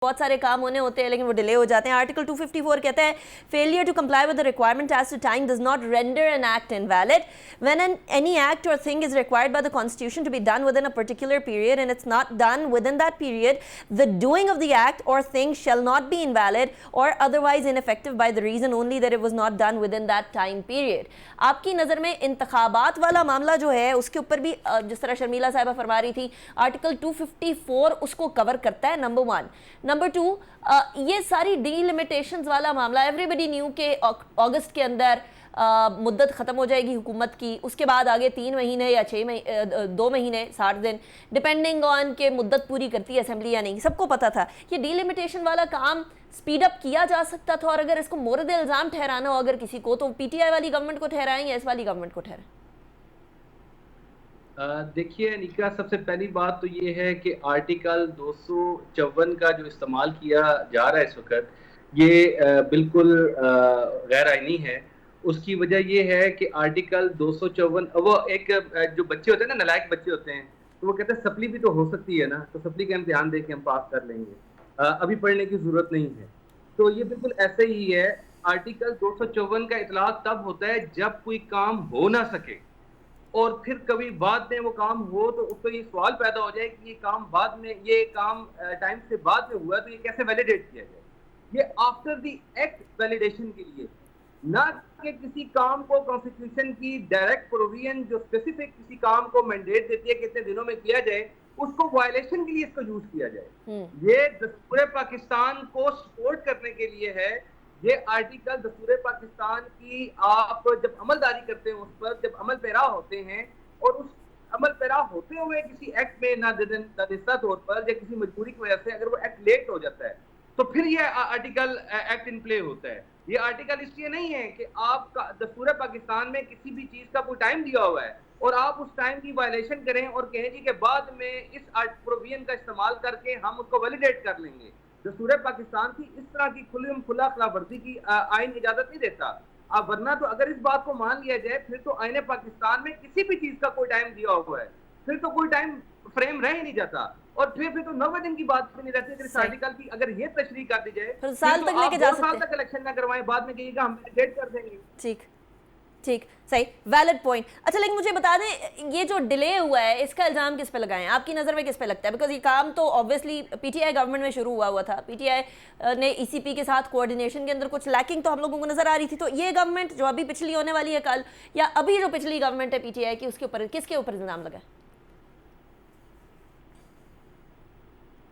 बहुत सारे काम होने होते हैं लेकिन वो डिले हो जाते हैं। आर्टिकल 254 कहता है failure to comply with the requirement as to time does not render an act invalid when any act or thing is required by the Constitution to be done within a particular period and it's not done within that period the doing of the act or thing shall not be invalid or otherwise ineffective by the reason only that it was not done within that time period. आपकी नज़र में इंतखाबात वाला मामला जो है उसके ऊपर भी जिस तरह शर्मिला साहिबा फरमा रही थी आर्टिकल 254 उसको कवर करता है, नंबर 1। नंबर 2, ये सारी डीलिमिटेशंस वाला मामला एवरीबडी न्यू के अगस्त के अंदर मुद्दत ख़त्म हो जाएगी हुकूमत की, उसके बाद आगे 3 महीने या 6 महीने 2 महीने 60 दिन डिपेंडिंग ऑन के मुद्दत पूरी करती है असेंबली या नहीं, सबको पता था। ये डीलिमिटेशन वाला काम स्पीड अप किया जा सकता था और अगर इसको मोरद इल्ज़ाम ठहराना हो अगर किसी को तो पीटीआई वाली गवर्नमेंट को ठहराएं या इस वाली गवर्नमेंट को ठहराएं? देखिए निका, सबसे पहली बात तो ये है कि आर्टिकल 254 का जो इस्तेमाल किया जा रहा है इस वक्त, ये बिल्कुल गैर आईनी है। उसकी वजह ये है कि आर्टिकल 254 वो एक जो बच्चे होते हैं ना, नालायक बच्चे होते हैं, तो वो कहते हैं सप्ली भी तो हो सकती है ना, तो सप्ली का इम्तिहान दे के हम पास कर लेंगे, अभी पढ़ने की जरूरत नहीं है। तो ये बिल्कुल ऐसे ही है। आर्टिकल 254 का इतलाक तब होता है जब कोई काम हो ना सके और फिर कभी बाद में वो काम हो तो उसको ये सवाल पैदा हो जाए कि ये काम बाद में, ये काम टाइम से बाद में हुआ तो ये कैसे वैलिडेट किया जाए। ये आफ्टर द एक्ट वैलिडेशन के लिए, ना कि किसी काम को कॉन्स्टिट्यूशन की डायरेक्ट प्रोविजन जो स्पेसिफिक किसी काम को मैंडेट देती है कितने दिनों में किया जाए, उसको वायलेशन के लिए इसको यूज किया जाए। ये दस्तूर पाकिस्तान को सपोर्ट करने के लिए है। ये आर्टिकल दस्तूर पाकिस्तान की आप जब अमलदारी करते हैं उस पर, जब अमल पैरा होते हैं और उस अमल पैरा होते हुए किसी एक्ट में नादिस्ता तौर पर या किसी मजबूरी की वजह से अगर वो एक्ट लेट हो जाता है तो फिर ये आर्टिकल एक्ट इन प्ले होता है। ये आर्टिकल इसलिए नहीं है कि आपका दस्तूर पाकिस्तान में किसी भी चीज का कोई टाइम दिया हुआ है और आप उस टाइम की वायलेशन करें और कहें जी के बाद में इस प्रोविजन का इस्तेमाल करके हम उसको वैलिडेट कर लेंगे। दस्तूर पाकिस्तान की इस तरह की खुला खिलाफवर्जी की आइन इजाजत नहीं देता। वरना तो अगर इस बात को मान लिया जाए फिर तो आईने पाकिस्तान में किसी भी चीज का कोई टाइम दिया हुआ है, फिर तो कोई टाइम फ्रेम रह ही नहीं जाता और फिर तो 90 दिन की बात भी नहीं रहती। अगर इस आर्टिकल की अगर ये तशरीह कर दी जाए फिर साल तक लेके जा सकते हैं, 2 साल तक इलेक्शन ना करवाएं, बाद में कहिएगा हम वैलिडेट कर देंगे। ठीक ठीक, सही, वैलिड पॉइंट। अच्छा लेकिन मुझे बता दें ये जो डिले हुआ है इसका इल्ज़ाम किस पे लगाएं? आपकी नज़र में किस पे लगता है? बिकॉज ये काम तो ऑब्वियसली पीटीआई गवर्नमेंट में शुरू हुआ था, पीटीआई ने ईसीपी के साथ कोऑर्डिनेशन के अंदर कुछ लैकिंग तो हम लोगों को नज़र आ रही थी। तो ये गवर्नमेंट जो अभी पिछली होने वाली है कल, या अभी जो पिछली गवर्नमेंट है पीटीआई की, उसके ऊपर किसके ऊपर इल्ज़ाम लगाए?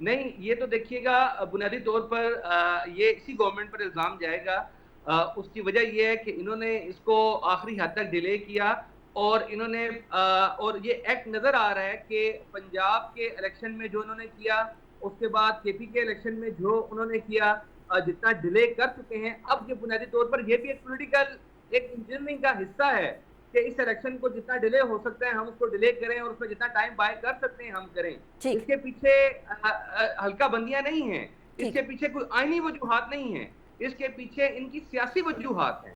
नहीं, ये तो देखिएगा बुनियादी तौर पर ये इसी गवर्नमेंट पर इल्ज़ाम जाएगा। उसकी वजह यह है कि इन्होंने इसको आखिरी हद तक डिले किया और इन्होंने और ये एक्ट नज़र आ रहा है कि पंजाब के इलेक्शन में जो उन्होंने किया, उसके बाद केपी के इलेक्शन में जो उन्होंने किया, जितना डिले कर चुके हैं, अब ये बुनियादी तौर पर यह भी एक पॉलिटिकल एक इंजीनियरिंग का हिस्सा है कि इस इलेक्शन को जितना डिले हो सकता है हम उसको डिले करें और उसमें जितना टाइम बाय कर सकते हैं हम करें। इसके पीछे हल्का बंदियां नहीं है, इसके पीछे कोई आईनी वजूहात नहीं है, इसके पीछे इनकी सियासी वजूहात हैं।